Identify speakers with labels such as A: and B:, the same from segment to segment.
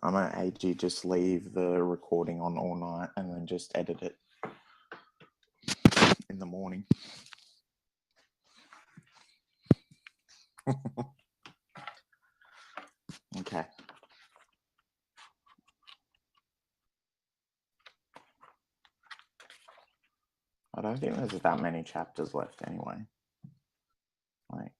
A: I might AG just leave the recording on all night and then just edit it in the morning. Okay. I don't think there's that many chapters left anyway. Like,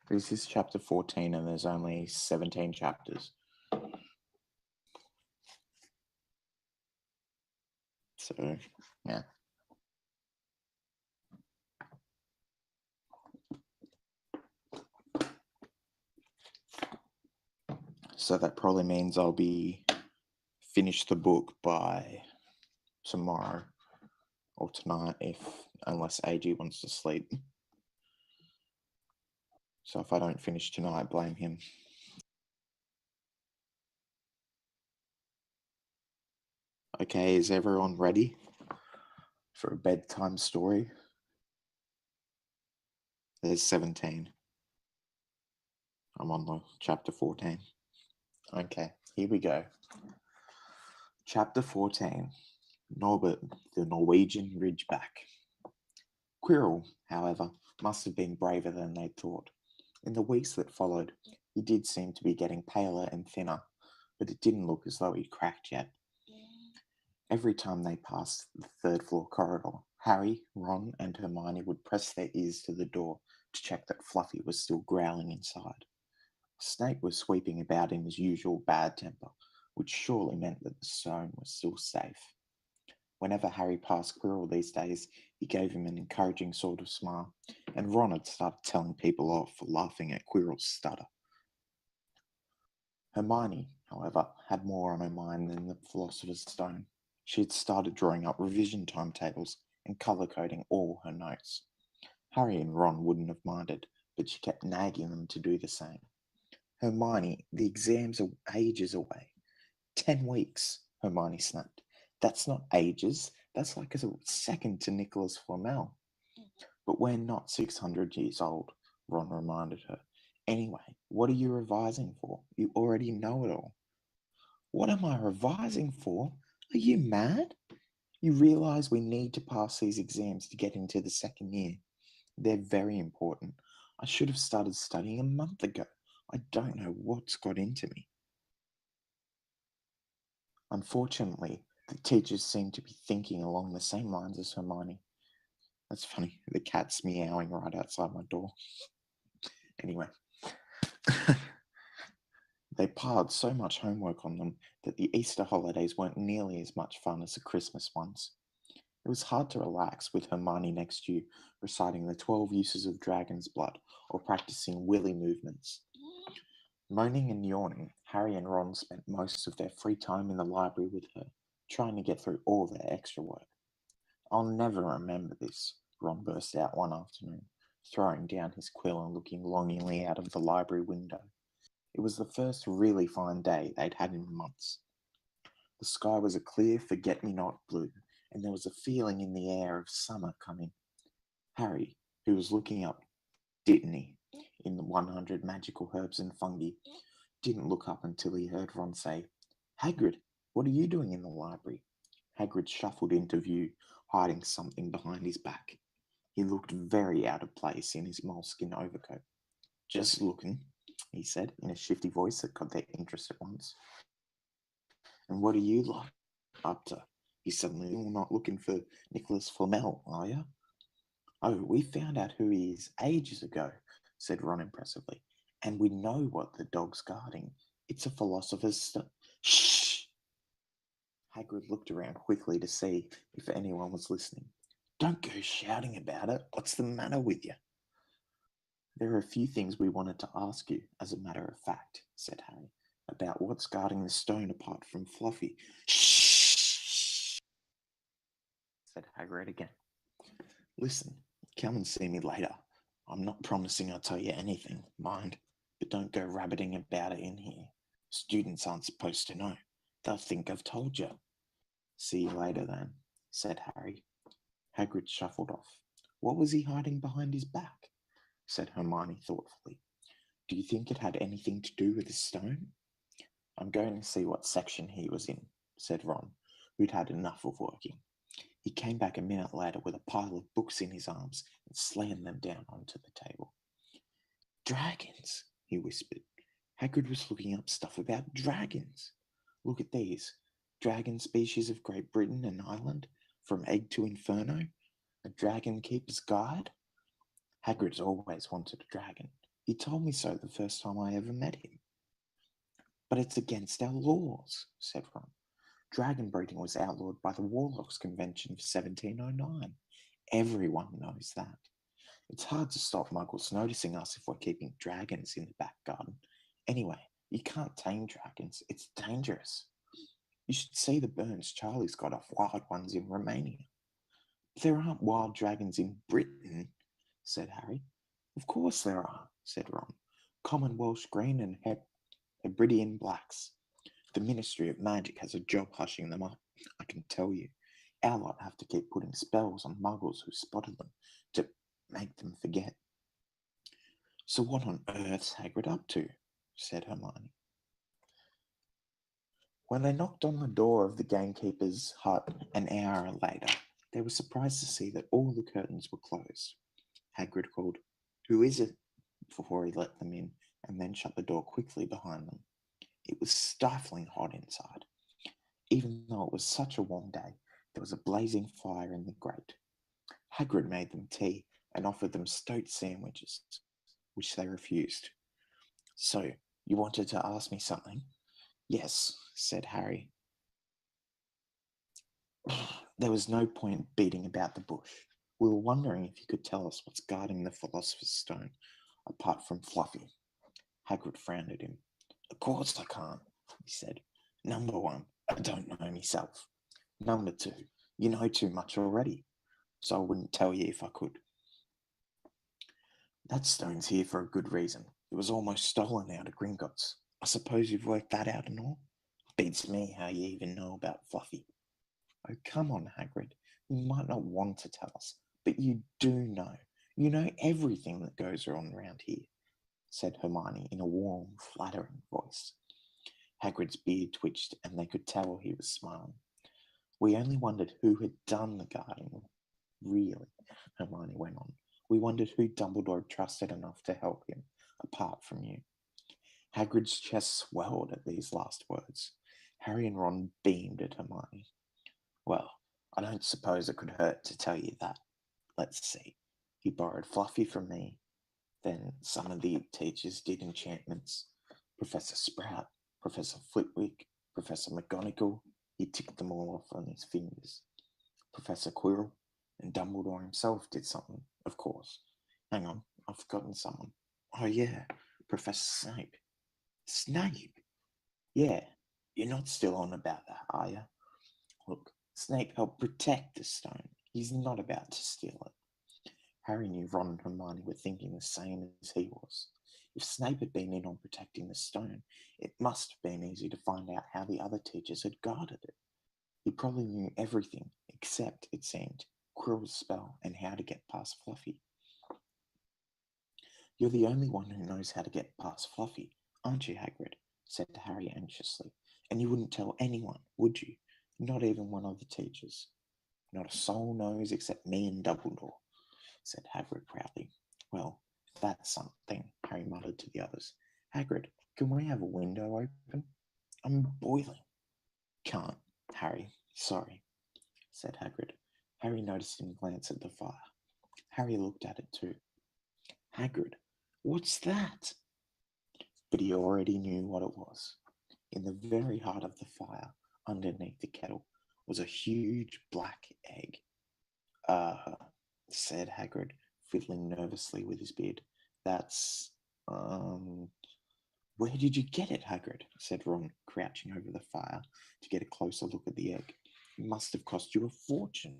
A: this is chapter 14 and there's only 17 chapters. So, yeah. So that probably means I'll be finished the book by tomorrow or tonight, unless AG wants to sleep. So if I don't finish tonight, blame him. Okay, is everyone ready for a bedtime story? There's 17. I'm on the chapter 14. Okay, here we go. Chapter 14, Norbert, the Norwegian Ridgeback. Quirrell, however, must have been braver than they thought. In the weeks that followed, he did seem to be getting paler and thinner, but it didn't look as though he'd cracked yet. Every time they passed the third-floor corridor, Harry, Ron, and Hermione would press their ears to the door to check that Fluffy was still growling inside. Snape was sweeping about in his usual bad temper, which surely meant that the stone was still safe. Whenever Harry passed Quirrell these days, he gave him an encouraging sort of smile, and Ron had started telling people off for laughing at Quirrell's stutter. Hermione, however, had more on her mind than the Philosopher's Stone. She had started drawing up revision timetables and colour-coding all her notes. Harry and Ron wouldn't have minded, but she kept nagging them to do the same. Hermione, the exams are ages away. 10 weeks, Hermione snapped. That's not ages. That's like a second to Nicholas Flamel. But we're not 600 years old, Ron reminded her. Anyway, what are you revising for? You already know it all. What am I revising for? Are you mad? You realise we need to pass these exams to get into the second year. They're very important. I should have started studying a month ago. I don't know what's got into me. Unfortunately, the teachers seem to be thinking along the same lines as Hermione. That's funny. The cat's meowing right outside my door. Anyway. They piled so much homework on them that the Easter holidays weren't nearly as much fun as the Christmas ones. It was hard to relax with Hermione next to you, reciting the 12 uses of dragon's blood or practicing willy movements. Moaning and yawning, Harry and Ron spent most of their free time in the library with her, trying to get through all their extra work. I'll never remember this, Ron burst out one afternoon, throwing down his quill and looking longingly out of the library window. It was the first really fine day they'd had in months. The sky was a clear forget-me-not blue, and there was a feeling in the air of summer coming. Harry, who was looking up, didn't he, in the 100 magical herbs and fungi, didn't look up until he heard Ron say, Hagrid, what are you doing in the library? Hagrid shuffled into view, hiding something behind his back. He looked very out of place in his moleskin overcoat. Just looking, he said in a shifty voice that got their interest at once. And what are you like up to? He suddenly, you're not looking for Nicholas Flamel, are you? Oh, we found out who he is ages ago, said Ron impressively. And we know what the dog's guarding. It's a philosopher's stone. Shh! Hagrid looked around quickly to see if anyone was listening. Don't go shouting about it. What's the matter with you? There are a few things we wanted to ask you, as a matter of fact, said Harry, about what's guarding the stone apart from Fluffy. Shh! Said Hagrid again. Listen, come and see me later. I'm not promising I'll tell you anything, mind, but don't go rabbiting about it in here. Students aren't supposed to know. They'll think I've told you. See you later then, said Harry. Hagrid shuffled off. What was he hiding behind his back? Said Hermione thoughtfully. Do you think it had anything to do with the stone? I'm going to see what section he was in, said Ron, who'd had enough of working. He came back a minute later with a pile of books in his arms and slammed them down onto the table. Dragons, he whispered. Hagrid was looking up stuff about dragons. Look at these. Dragon species of Great Britain and Ireland, from egg to inferno. A dragon keeper's guide. Hagrid's always wanted a dragon. He told me so the first time I ever met him. But it's against our laws, said Ron. Dragon breeding was outlawed by the Warlocks Convention of 1709. Everyone knows that. It's hard to stop muggles noticing us if we're keeping dragons in the back garden. Anyway, you can't tame dragons. It's dangerous. You should see the burns Charlie's got off wild ones in Romania. There aren't wild dragons in Britain, said Harry. Of course there are, said Ron. Common Welsh green and Hebridean blacks. The Ministry of Magic has a job hushing them up, I can tell you. Our lot have to keep putting spells on muggles who spotted them to make them forget. So what on earth's Hagrid up to? Said Hermione. When they knocked on the door of the gamekeeper's hut an hour later, they were surprised to see that all the curtains were closed. Hagrid called, Who is it? Before he let them in, and then shut the door quickly behind them. It was stifling hot inside. Even though it was such a warm day, there was a blazing fire in the grate. Hagrid made them tea and offered them stoat sandwiches, which they refused. So, you wanted to ask me something? Yes, said Harry. There was no point beating about the bush. We were wondering if you could tell us what's guarding the Philosopher's Stone, apart from Fluffy. Hagrid frowned at him. Of course I can't, he said. Number one, I don't know myself. Number two, you know too much already, so I wouldn't tell you if I could. That stone's here for a good reason. It was almost stolen out of Gringotts. I suppose you've worked that out and all? Beats me how you even know about Fluffy. Oh, come on, Hagrid. You might not want to tell us, but you do know. You know everything that goes on around here, said Hermione in a warm, flattering voice. Hagrid's beard twitched, and they could tell he was smiling. We only wondered who had done the guarding. Really, Hermione went on. We wondered who Dumbledore trusted enough to help him, apart from you. Hagrid's chest swelled at these last words. Harry and Ron beamed at Hermione. Well, I don't suppose it could hurt to tell you that. Let's see. He borrowed Fluffy from me. Then some of the teachers did enchantments. Professor Sprout, Professor Flitwick, Professor McGonagall. He ticked them all off on his fingers. Professor Quirrell and Dumbledore himself did something, of course. Hang on, I've forgotten someone. Oh yeah, Professor Snape. Snape? Yeah, you're not still on about that, are you? Look, Snape helped protect the stone. He's not about to steal it. Harry knew Ron and Hermione were thinking the same as he was. If Snape had been in on protecting the stone, it must have been easy to find out how the other teachers had guarded it. He probably knew everything, except, it seemed, Quirrell's spell and how to get past Fluffy. You're the only one who knows how to get past Fluffy, aren't you, Hagrid? Said Harry anxiously. And you wouldn't tell anyone, would you? Not even one of the teachers. Not a soul knows except me and Dumbledore, said Hagrid proudly. Well, that's something, Harry muttered to the others. Hagrid, can we have a window open? I'm boiling. Can't, Harry. Sorry, said Hagrid. Harry noticed him glance at the fire. Harry looked at it too. Hagrid, what's that? But he already knew what it was. In the very heart of the fire, underneath the kettle, was a huge black egg. Said Hagrid, fiddling nervously with his beard. That's, Where did you get it, Hagrid? Said Ron, crouching over the fire to get a closer look at the egg. It must have cost you a fortune.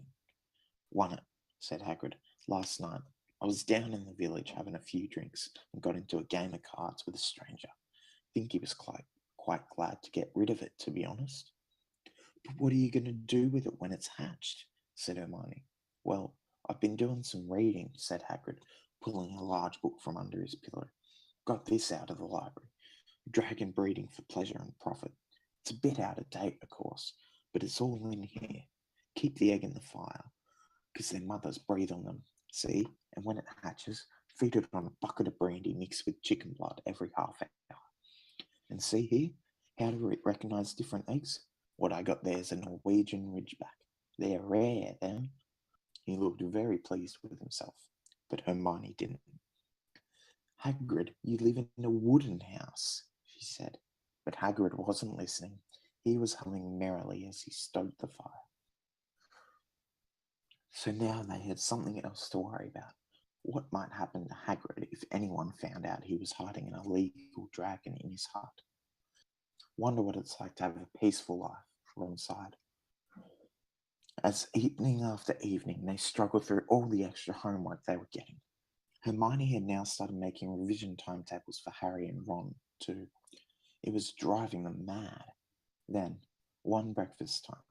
A: Won it, said Hagrid. Last night, I was down in the village having a few drinks and got into a game of cards with a stranger. I think he was quite glad to get rid of it, to be honest. But what are you going to do with it when it's hatched? Said Hermione. Well, I've been doing some reading, said Hagrid, pulling a large book from under his pillow. Got this out of the library. Dragon breeding for pleasure and profit. It's a bit out of date, of course, but it's all in here. Keep the egg in the fire, because their mothers breathe on them, see? And when it hatches, feed it on a bucket of brandy mixed with chicken blood every half hour. And see here, how to recognise different eggs? What I got there is a Norwegian Ridgeback. They're rare, them. He looked very pleased with himself, but Hermione didn't. Hagrid, you live in a wooden house, she said. But Hagrid wasn't listening. He was humming merrily as he stoked the fire. So now they had something else to worry about. What might happen to Hagrid if anyone found out he was hiding an illegal dragon in his hut? Wonder what it's like to have a peaceful life, Ron sighed. As evening after evening, they struggled through all the extra homework they were getting. Hermione had now started making revision timetables for Harry and Ron, too. It was driving them mad. Then, one breakfast time,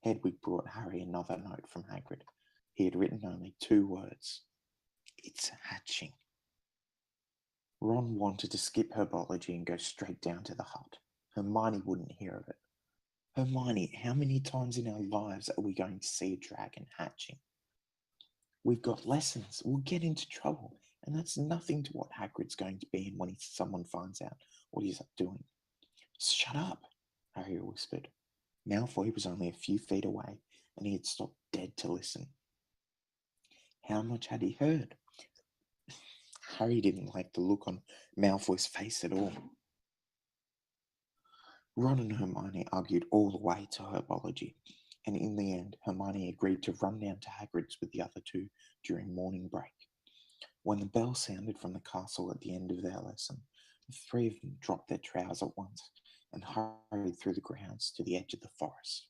A: Hedwig brought Harry another note from Hagrid. He had written only 2 words. It's hatching. Ron wanted to skip herbology and go straight down to the hut. Hermione wouldn't hear of it. Hermione, how many times in our lives are we going to see a dragon hatching? We've got lessons. We'll get into trouble. And that's nothing to what Hagrid's going to be in when someone finds out what he's up doing. Shut up, Harry whispered. Malfoy was only a few feet away, and he had stopped dead to listen. How much had he heard? Harry didn't like the look on Malfoy's face at all. Ron and Hermione argued all the way to herbology, and in the end, Hermione agreed to run down to Hagrid's with the other 2 during morning break. When the bell sounded from the castle at the end of their lesson, the 3 of them dropped their trowels at once and hurried through the grounds to the edge of the forest.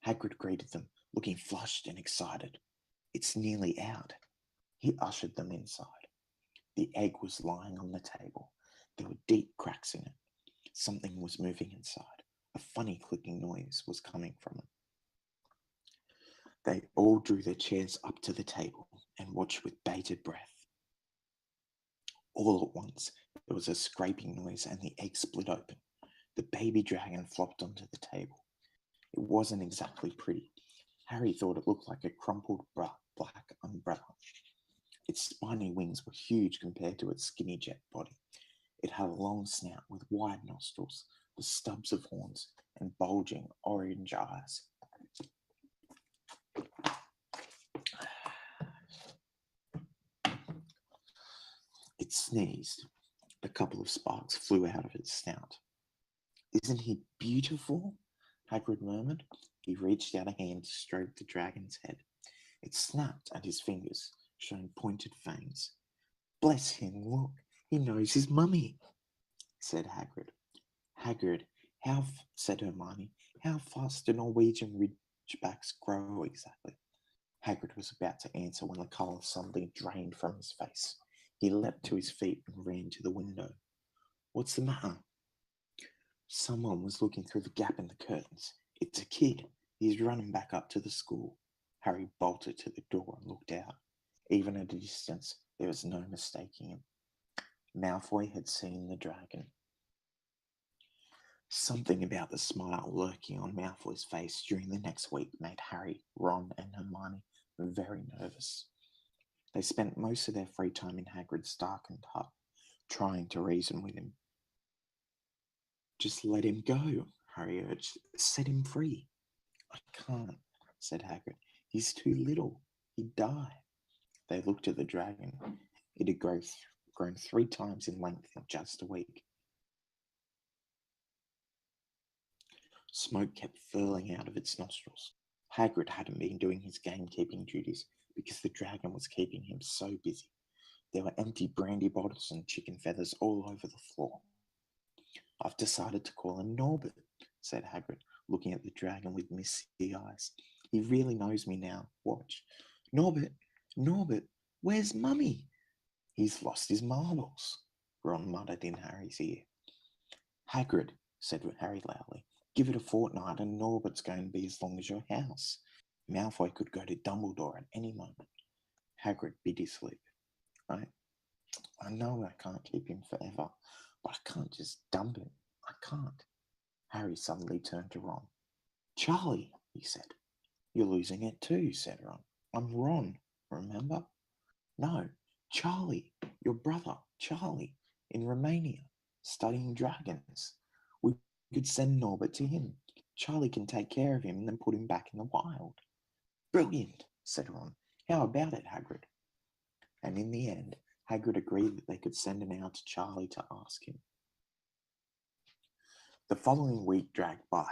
A: Hagrid greeted them, looking flushed and excited. It's nearly out. He ushered them inside. The egg was lying on the table. There were deep cracks in it. Something was moving inside. A funny clicking noise was coming from it. They all drew their chairs up to the table and watched with bated breath. All at once, there was a scraping noise and the egg split open. The baby dragon flopped onto the table. It wasn't exactly pretty. Harry thought it looked like a crumpled black umbrella. Its spiny wings were huge compared to its skinny jet body. It had a long snout with wide nostrils, the stubs of horns, and bulging orange eyes. It sneezed. A couple of sparks flew out of its snout. Isn't he beautiful? Hagrid murmured. He reached out a hand to stroke the dragon's head. It snapped at his fingers, showing pointed fangs. Bless him, look, he knows his mummy, said Hagrid. Hagrid, said Hermione, how fast do Norwegian ridgebacks grow exactly? Hagrid was about to answer when the colour suddenly drained from his face. He leapt to his feet and ran to the window. What's the matter? Someone was looking through the gap in the curtains. It's a kid. He's running back up to the school. Harry bolted to the door and looked out. Even at a distance, there was no mistaking him. Malfoy had seen the dragon. Something about the smile lurking on Malfoy's face during the next week made Harry, Ron, and Hermione very nervous. They spent most of their free time in Hagrid's darkened hut, trying to reason with him. Just let him go, Harry urged. Set him free. I can't, said Hagrid. He's too little. He'd die. They looked at the dragon. It had grown 3 times in length in just a week. Smoke kept furling out of its nostrils. Hagrid hadn't been doing his gamekeeping duties because the dragon was keeping him so busy. There were empty brandy bottles and chicken feathers all over the floor. I've decided to call him Norbert, said Hagrid, looking at the dragon with misty eyes. He really knows me now. Watch. Norbert, Norbert, where's Mummy? He's lost his marbles, Ron muttered in Harry's ear. Hagrid, said Harry loudly, give it a fortnight and Norbert's going to be as long as your house. Malfoy could go to Dumbledore at any moment. Hagrid bit his lip. I know I can't keep him forever, but I can't just dump him. I can't. Harry suddenly turned to Ron. Charlie, he said. You're losing it too, said Ron. I'm Ron, remember? No, Charlie, your brother, Charlie, in Romania, studying dragons. We could send Norbert to him. Charlie can take care of him and then put him back in the wild. Brilliant, said Ron. How about it, Hagrid? And in the end, Hagrid agreed that they could send an owl to Charlie to ask him. The following week dragged by.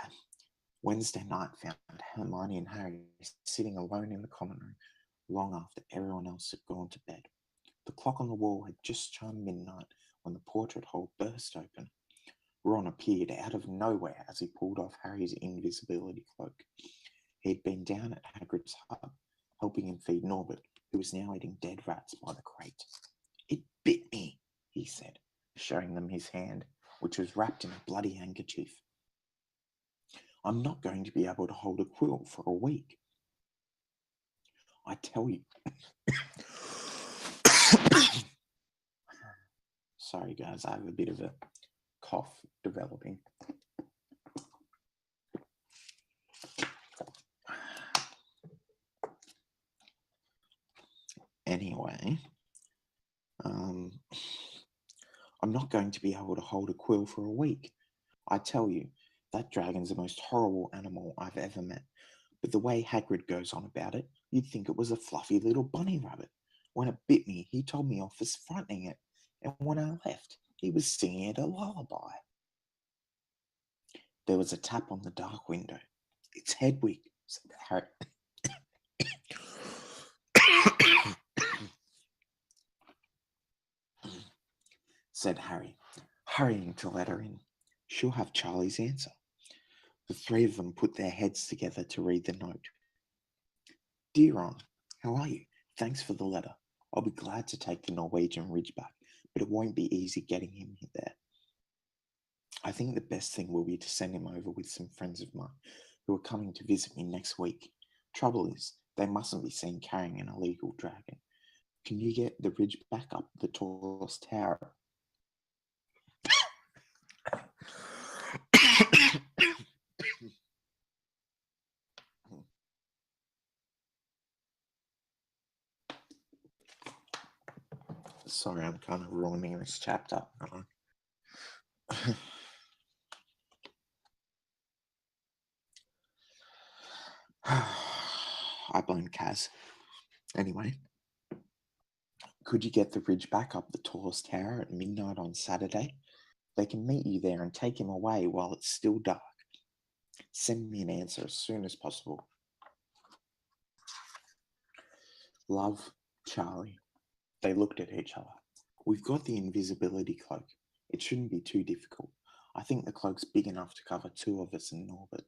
A: Wednesday night found Hermione and Harry sitting alone in the common room long after everyone else had gone to bed. The clock on the wall had just chimed midnight when the portrait hole burst open. Ron appeared out of nowhere as he pulled off Harry's invisibility cloak. He had been down at Hagrid's hut, helping him feed Norbert, who was now eating dead rats by the crate. It bit me, he said, showing them his hand, which was wrapped in a bloody handkerchief. I'm not going to be able to hold a quill for a week. I tell you. Sorry, guys, I have a bit of a cough developing. Anyway, I'm not going to be able to hold a quill for a week. I tell you, that dragon's the most horrible animal I've ever met. But the way Hagrid goes on about it, you'd think it was a fluffy little bunny rabbit. When it bit me, he told me off for frightening it. And when I left, he was singing it a lullaby. There was a tap on the dark window. It's Hedwig, said Harry. said Harry, hurrying to let her in. She'll have Charlie's answer. The three of them put their heads together to read the note. Dear Ron, how are you? Thanks for the letter. I'll be glad to take the Norwegian Ridgeback, but it won't be easy getting him there. I think the best thing will be to send him over with some friends of mine who are coming to visit me next week. Trouble is, they mustn't be seen carrying an illegal dragon. Can you get the Ridgeback up the tallest tower? Sorry, I'm kind of ruining this chapter. I blame Kaz. Anyway, could you get the Ridgeback up the tallest tower at midnight on Saturday? They can meet you there and take him away while it's still dark. Send me an answer as soon as possible. Love, Charlie. They looked at each other. We've got the invisibility cloak. It shouldn't be too difficult. I think the cloak's big enough to cover two of us and Norbert.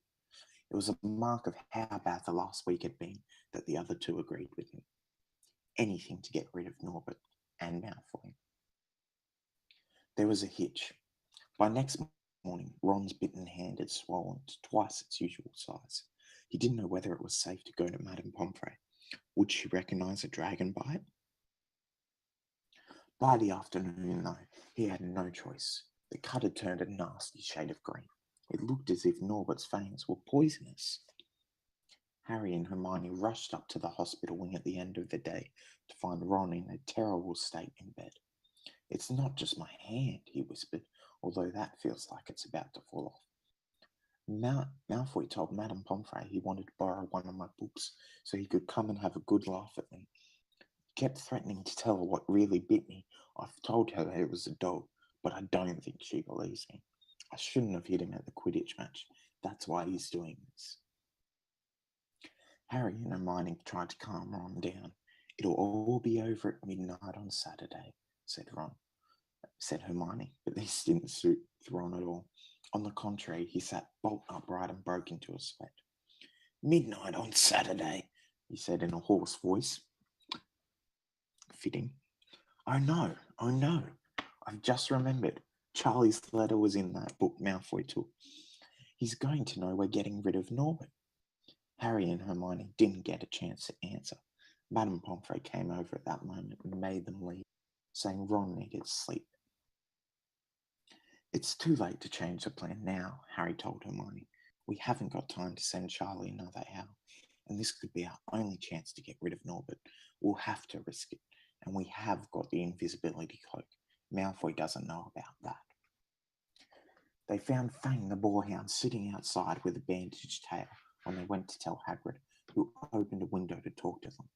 A: It was a mark of how bad the last week had been that the other two agreed with him. Anything to get rid of Norbert and Malfoy. There was a hitch. By next morning, Ron's bitten hand had swollen to twice its usual size. He didn't know whether it was safe to go to Madame Pomfrey. Would she recognise a dragon bite? By the afternoon, though, he had no choice. The cut had turned a nasty shade of green. It looked as if Norbert's fangs were poisonous. Harry and Hermione rushed up to the hospital wing at the end of the day to find Ron in a terrible state in bed. It's not just my hand, he whispered, although that feels like it's about to fall off. Malfoy told Madame Pomfrey he wanted to borrow one of my books so he could come and have a good laugh at me. He kept threatening to tell her what really bit me. I've told her that it was a dog, but I don't think she believes me. I shouldn't have hit him at the Quidditch match. That's why he's doing this. Harry and Hermione tried to calm Ron down. It'll all be over at midnight on Saturday, said Hermione, but this didn't suit Ron at all. On the contrary, he sat bolt upright and broke into a sweat. Midnight on Saturday, he said in a hoarse voice. Fitting. Oh no, I've just remembered. Charlie's letter was in that book Malfoy took. He's going to know we're getting rid of Norbert. Harry and Hermione didn't get a chance to answer. Madame Pomfrey came over at that moment and made them leave, saying Ron needed sleep. It's too late to change the plan now, Harry told Hermione. We haven't got time to send Charlie another hour, and this could be our only chance to get rid of Norbert. We'll have to risk it, and we have got the invisibility cloak. Malfoy doesn't know about that. They found Fang the boarhound sitting outside with a bandaged tail when they went to tell Hagrid, who opened a window to talk to them.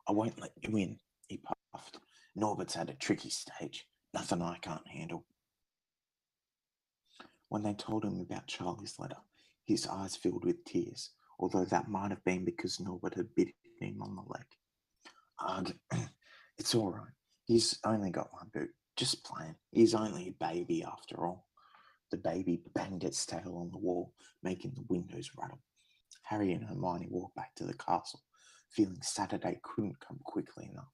A: I won't let you in, he puffed. Norbert's had a tricky stage. Nothing I can't handle. When they told him about Charlie's letter, his eyes filled with tears, although that might have been because Norbert had bitten him on the leg. Ugh, it's all right. He's only got one boot. Just playing. He's only a baby after all. The baby banged its tail on the wall, making the windows rattle. Harry and Hermione walked back to the castle, feeling Saturday couldn't come quickly enough.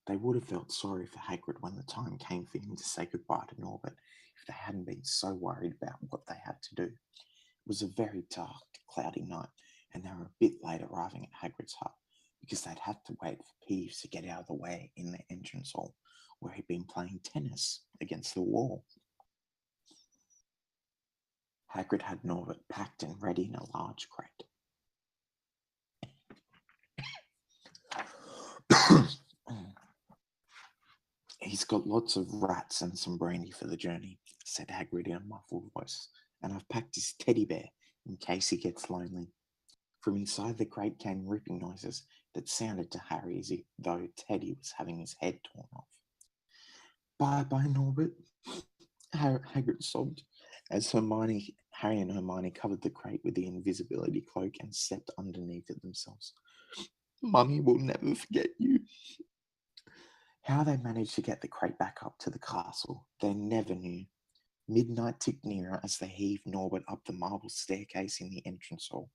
A: They would have felt sorry for Hagrid when the time came for him to say goodbye to Norbert if they hadn't been so worried about what they had to do. It was a very dark, cloudy night, and they were a bit late arriving at Hagrid's hut because they'd had to wait for Peeves to get out of the way in the entrance hall, where he'd been playing tennis against the wall. Hagrid had Norbert packed and ready in a large crate. He's got lots of rats and some brandy for the journey, said Hagrid in a muffled voice, and I've packed his teddy bear in case he gets lonely. From inside the crate came ripping noises that sounded to Harry as though Teddy was having his head torn off. Bye-bye, Norbert, Hagrid sobbed, as Harry and Hermione covered the crate with the invisibility cloak and stepped underneath it themselves. Mummy will never forget you. How they managed to get the crate back up to the castle, they never knew. Midnight ticked nearer as they heaved Norbert up the marble staircase in the entrance hall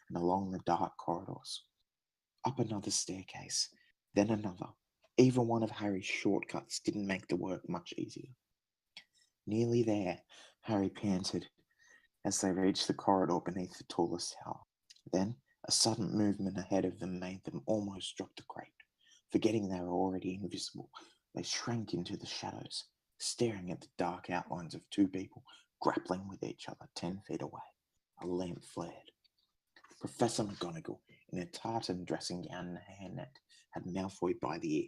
A: and along the dark corridors. Up another staircase, then another. Even one of Harry's shortcuts didn't make the work much easier. Nearly there, Harry panted as they reached the corridor beneath the tallest tower. Then, a sudden movement ahead of them made them almost drop the crate. Forgetting they were already invisible, they shrank into the shadows, staring at the dark outlines of two people grappling with each other 10 feet away. A lamp flared. Professor McGonagall, in a tartan dressing gown and a hairnet, had Malfoy by the ear.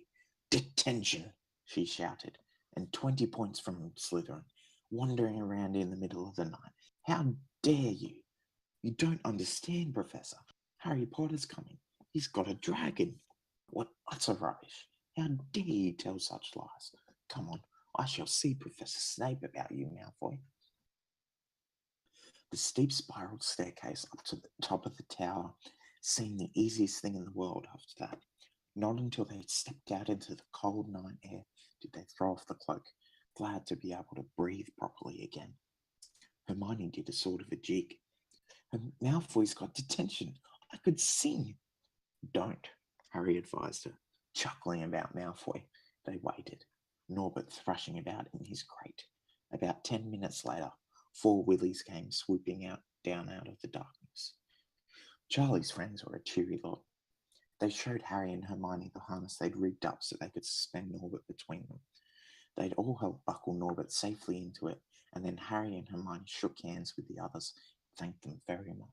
A: Detention, she shouted, and 20 points from Slytherin, wandering around in the middle of the night. How dare you? You don't understand, Professor. Harry Potter's coming. He's got a dragon. What utter rubbish. How dare you tell such lies? Come on, I shall see Professor Snape about you, Malfoy. The steep spiral staircase up to the top of the tower seemed the easiest thing in the world after that. Not until they stepped out into the cold night air did they throw off the cloak, glad to be able to breathe properly again. Hermione did a sort of a jig. Malfoy's got detention. I could sing. Don't, Harry advised her, chuckling about Malfoy. They waited, Norbert thrashing about in his crate. About 10 minutes later, 4 willies came swooping down out of the darkness. Charlie's friends were a cheery lot. They showed Harry and Hermione the harness they'd rigged up so they could suspend Norbert between them. They'd all helped buckle Norbert safely into it, and then Harry and Hermione shook hands with the others and thanked them very much.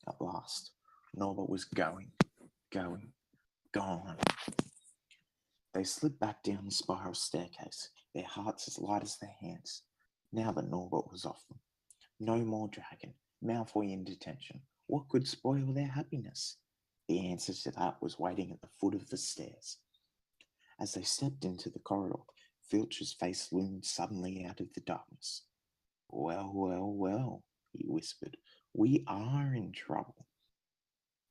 A: At last, Norbert was going, gone. They slid back down the spiral staircase, their hearts as light as their hands, now that Norbert was off them. No more dragon, Malfoy in detention. What could spoil their happiness? The answer to that was waiting at the foot of the stairs. As they stepped into the corridor, Filch's face loomed suddenly out of the darkness. Well, he whispered. We are in trouble.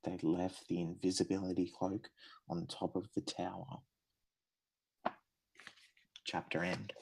A: They'd left the invisibility cloak on top of the tower. Chapter end.